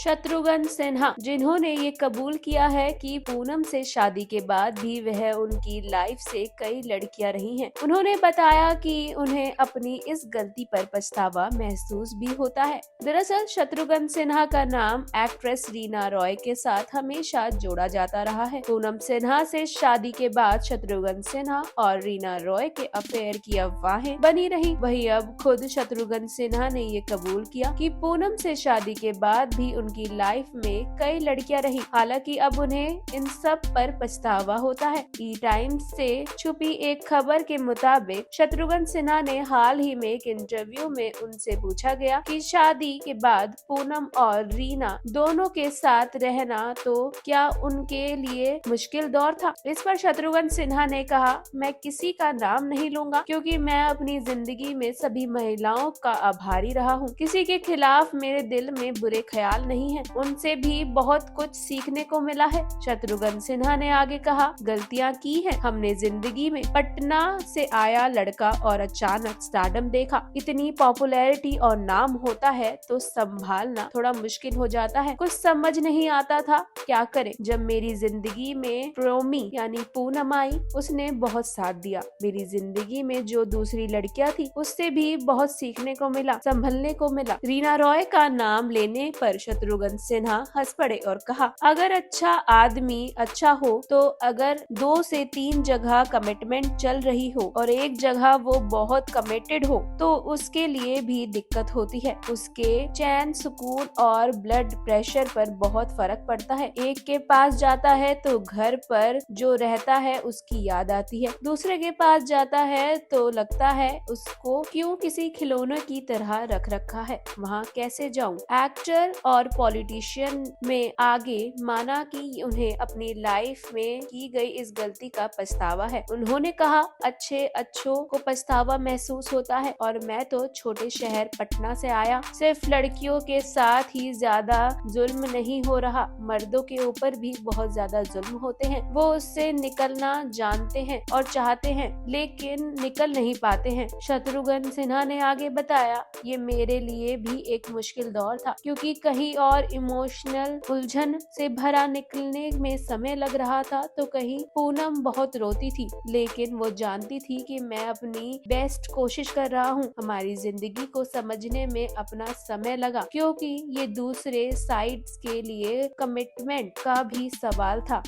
शत्रुघ्न सिन्हा, जिन्होंने ये कबूल किया है कि पूनम से शादी के बाद भी वह उनकी लाइफ से कई लड़कियां रही हैं। उन्होंने बताया कि उन्हें अपनी इस गलती पर पछतावा महसूस भी होता है। दरअसल शत्रुघ्न सिन्हा का नाम एक्ट्रेस रीना रॉय के साथ हमेशा जोड़ा जाता रहा है। पूनम सिन्हा से शादी के बाद शत्रुघ्न सिन्हा और रीना रॉय के अफेयर की अफवाहें बनी रही। वहीं अब खुद शत्रुघ्न सिन्हा ने ये कबूल किया कि पूनम से शादी के बाद भी उनकी लाइफ में कई लड़कियां रही। हालांकि अब उन्हें इन सब पर पछतावा होता है। ई टाइम्स से छुपी एक खबर के मुताबिक शत्रुघ्न सिन्हा ने हाल ही में एक इंटरव्यू में उनसे पूछा गया कि शादी के बाद पूनम और रीना दोनों के साथ रहना तो क्या उनके लिए मुश्किल दौर था। इस पर शत्रुघ्न सिन्हा ने कहा, मैं किसी का नाम नहीं लूंगा क्योंकि मैं अपनी जिंदगी में सभी महिलाओं का आभारी रहा हूँ। किसी के खिलाफ मेरे दिल में बुरे ख्याल नहीं है। उनसे भी बहुत कुछ सीखने को मिला है। शत्रुघ्न सिन्हा ने आगे कहा, गलतियाँ की हैं हमने जिंदगी में। पटना से आया लड़का और अचानक स्टारडम देखा। इतनी पॉपुलैरिटी और नाम होता है तो संभालना थोड़ा मुश्किल हो जाता है। कुछ समझ नहीं आता था क्या करें। जब मेरी जिंदगी में प्रोमी यानी पूनम आई, उसने बहुत साथ दिया। मेरी जिंदगी में जो दूसरी लड़कियां थी उससे भी बहुत सीखने को मिला, संभलने को मिला। रीना रॉय का नाम लेने पर शत्रुघ्न सिन्हा हंस पड़े और कहा, अगर अच्छा आदमी अच्छा हो तो अगर 2 से 3 जगह कमिटमेंट चल रही हो और एक जगह वो बहुत कमिटेड हो तो उसके लिए भी दिक्कत होती है। उसके चैन, सुकून और ब्लड प्रेशर पर बहुत फर्क पड़ता है। एक के पास जाता है तो घर पर जो रहता है उसकी याद आती है। दूसरे के पास जाता है तो लगता है उसको क्यों किसी खिलौने की तरह रख रखा है, वहाँ कैसे जाऊँ। एक्टर और पॉलिटिशियन में आगे माना कि उन्हें अपनी लाइफ में की गई इस गलती का पछतावा है। उन्होंने कहा, अच्छों को पछतावा महसूस होता है और मैं तो छोटे शहर पटना से आया। सिर्फ लड़कियों के साथ ही ज्यादा जुल्म नहीं हो रहा, मर्दों के ऊपर भी बहुत ज्यादा जुल्म होते हैं। वो उससे निकलना जानते हैं और चाहते हैं लेकिन निकल नहीं पाते हैं। शत्रुघ्न सिन्हा ने आगे बताया, ये मेरे लिए भी एक मुश्किल दौर था क्योंकि कहीं और इमोशनल उलझन से भरा निकलने में समय लग रहा था तो कहीं पूनम बहुत रोती थी, लेकिन वो जानती थी कि मैं अपनी बेस्ट कोशिश कर रहा हूँ। हमारी जिंदगी को समझने में अपना समय लगा क्योंकि ये दूसरे साइड्स के लिए कमिटमेंट का भी सवाल था।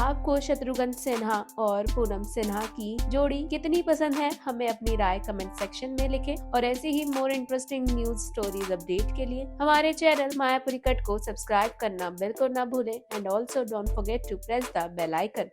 आपको शत्रुघ्न सिन्हा और पूनम सिन्हा की जोड़ी कितनी पसंद है, हमें अपनी राय कमेंट सेक्शन में लिखें और ऐसे ही more interesting news stories update के लिए हमारे चैनल मायापुरी कट को सब्सक्राइब करना बिल्कुल ना भूलें and also don't forget to press the bell icon.